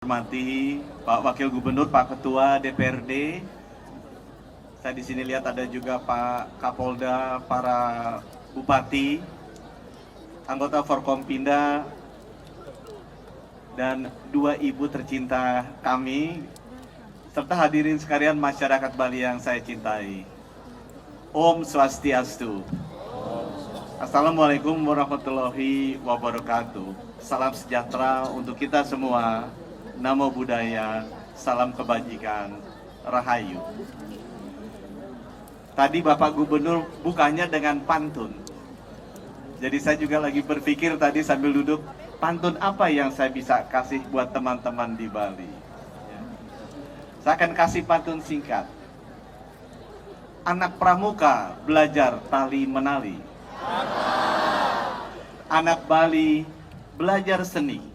Hormati Pak Wakil Gubernur, Pak Ketua DPRD. Saya di sini lihat ada juga Pak Kapolda, para bupati, anggota Forkompinda, dan dua ibu tercinta kami, serta hadirin sekalian masyarakat Bali yang saya cintai. Om Swastiastu. Assalamualaikum warahmatullahi wabarakatuh. Salam sejahtera untuk kita semua. Namo Buddhaya, salam kebajikan, rahayu. Tadi Bapak Gubernur bukanya dengan pantun. Jadi saya juga lagi berpikir tadi sambil duduk, pantun apa yang saya bisa kasih buat teman-teman di Bali. Saya akan kasih pantun singkat. Anak pramuka belajar tali menali. Anak Bali belajar seni.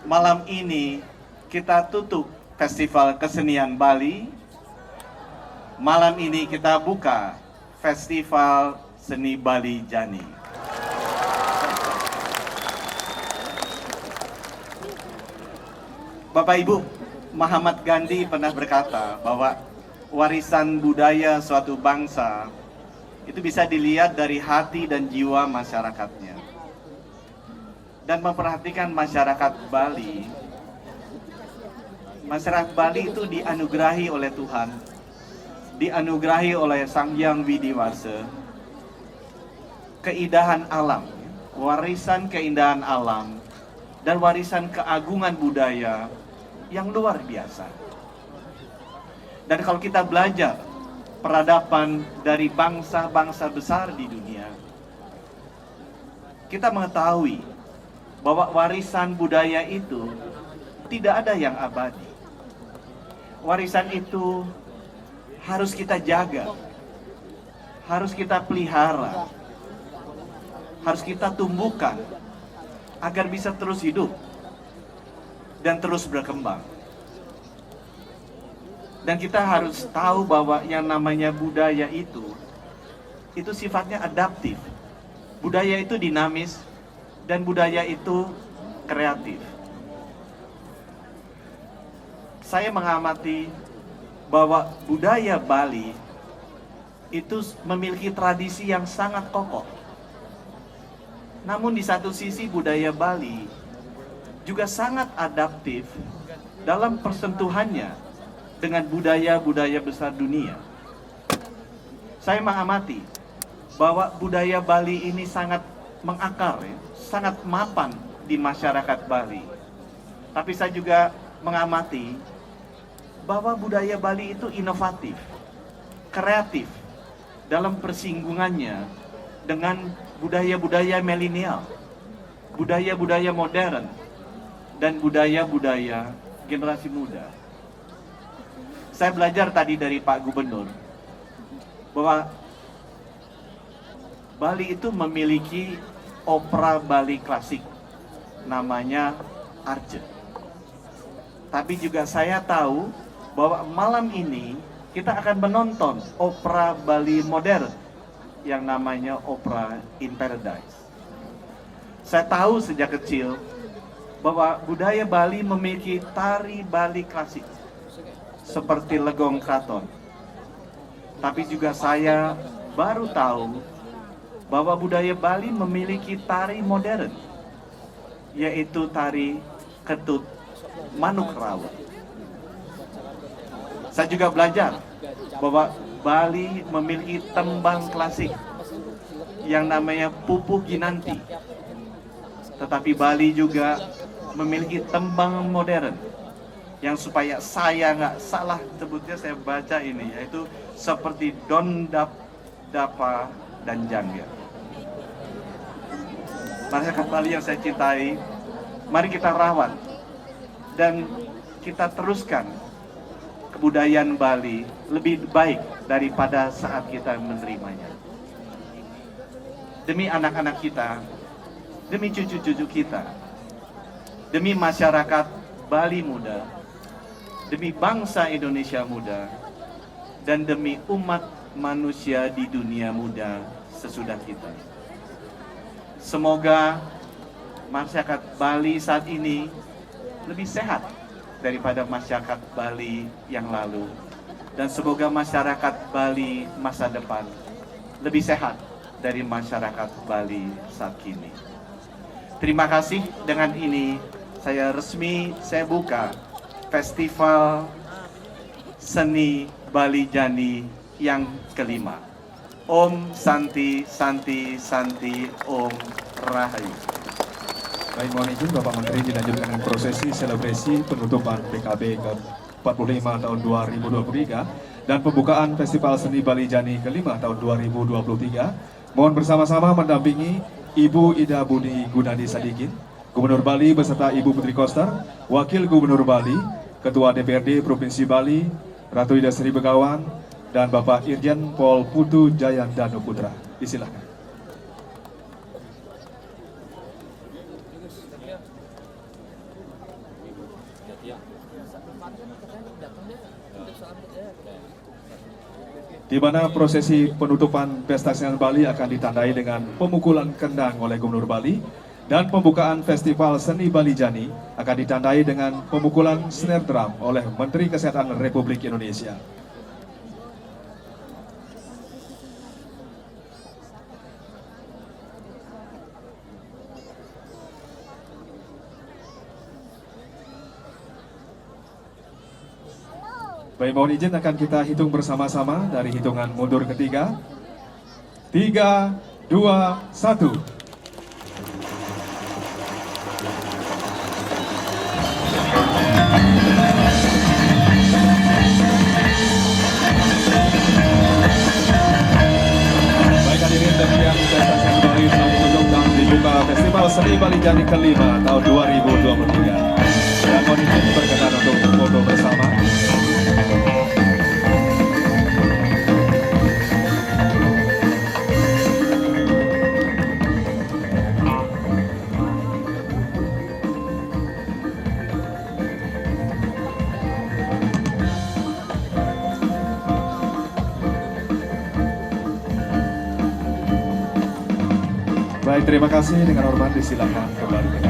Malam ini kita tutup Festival Kesenian Bali. Malam ini kita buka Festival Seni Bali Jani. Bapak Ibu, Mahatma Gandhi pernah berkata bahwa warisan budaya suatu bangsa itu bisa dilihat dari hati dan jiwa masyarakatnya. Dan memperhatikan masyarakat Bali. Masyarakat Bali itu dianugerahi oleh Tuhan, dianugerahi oleh Sang Hyang Widiwasa, keindahan alam, warisan keindahan alam, dan warisan keagungan budaya yang luar biasa. Dan kalau kita belajar peradaban dari bangsa-bangsa besar di dunia, kita mengetahui bahwa warisan budaya itu tidak ada yang abadi. Warisan itu harus kita jaga, harus kita pelihara, harus kita tumbuhkan agar bisa terus hidup dan terus berkembang. Dan kita harus tahu bahwa yang namanya budaya itu sifatnya adaptif. Budaya itu dinamis, dan budaya itu kreatif. Saya mengamati bahwa budaya Bali itu memiliki tradisi yang sangat kokoh. Namun di satu sisi budaya Bali juga sangat adaptif dalam persentuhannya dengan budaya-budaya besar dunia. Saya mengamati bahwa budaya Bali ini sangat mengakar, sangat mapan di masyarakat Bali. Tapi saya juga mengamati bahwa budaya Bali itu inovatif, kreatif dalam persinggungannya dengan budaya-budaya milenial, budaya-budaya modern, dan budaya-budaya generasi muda. Saya belajar tadi dari Pak Gubernur bahwa Bali itu memiliki opera Bali klasik, namanya Arjun. Tapi juga saya tahu bahwa malam ini kita akan menonton opera Bali modern yang namanya Opera in Paradise. Saya tahu sejak kecil bahwa budaya Bali memiliki tari Bali klasik seperti Legong Kraton. Tapi juga saya baru tahu bahwa budaya Bali memiliki tari modern, yaitu tari Ketut Manuk Rawa. Saya juga belajar bahwa Bali memiliki tembang klasik yang namanya Pupuh Ginanti. Tetapi Bali juga memiliki tembang modern yang supaya saya nggak salah sebutnya, saya baca ini, yaitu seperti Dondap, Dapa, dan Jangga. Masyarakat Bali yang saya cintai, mari kita rawat dan kita teruskan kebudayaan Bali lebih baik daripada saat kita menerimanya. Demi anak-anak kita, demi cucu-cucu kita, demi masyarakat Bali muda, demi bangsa Indonesia muda, dan demi umat manusia di dunia muda sesudah kita. Semoga masyarakat Bali saat ini lebih sehat daripada masyarakat Bali yang lalu. Dan semoga masyarakat Bali masa depan lebih sehat dari masyarakat Bali saat kini. Terima kasih, dengan ini saya buka Festival Seni Bali Jani yang kelima. Om Santi Santi Santi Om Rahayu. Baik, mohon izin Bapak Menteri dilanjutkan dengan prosesi selebrasi penutupan PKB ke-45 tahun 2023 dan pembukaan Festival Seni Bali Jani kelima tahun 2023. Mohon bersama-sama mendampingi Ibu Ida Budi Gunadi Sadikin, Gubernur Bali beserta Ibu Putri Koster, Wakil Gubernur Bali, Ketua DPRD Provinsi Bali, Ratu Ida Sri Begawan, dan Bapak Irjen Pol Putu Jayandanu Putra. Disilakan. Di mana prosesi penutupan Pesta Kesenian Bali akan ditandai dengan pemukulan kendang oleh Gubernur Bali dan pembukaan Festival Seni Bali Jani akan ditandai dengan pemukulan snare drum oleh Menteri Kesehatan Republik Indonesia. Baik, mohon izin akan kita hitung bersama-sama dari hitungan mundur ketiga. 3, 2, 1. Baik hadirin, demikian Pesta Seni Bali telah ditutup dan dibuka Festival Seni Bali Jani kelima tahun 2023. Dan mohon izin berkenan untuk foto bersama. Baik, terima kasih. Dengan hormat disilakan kembali.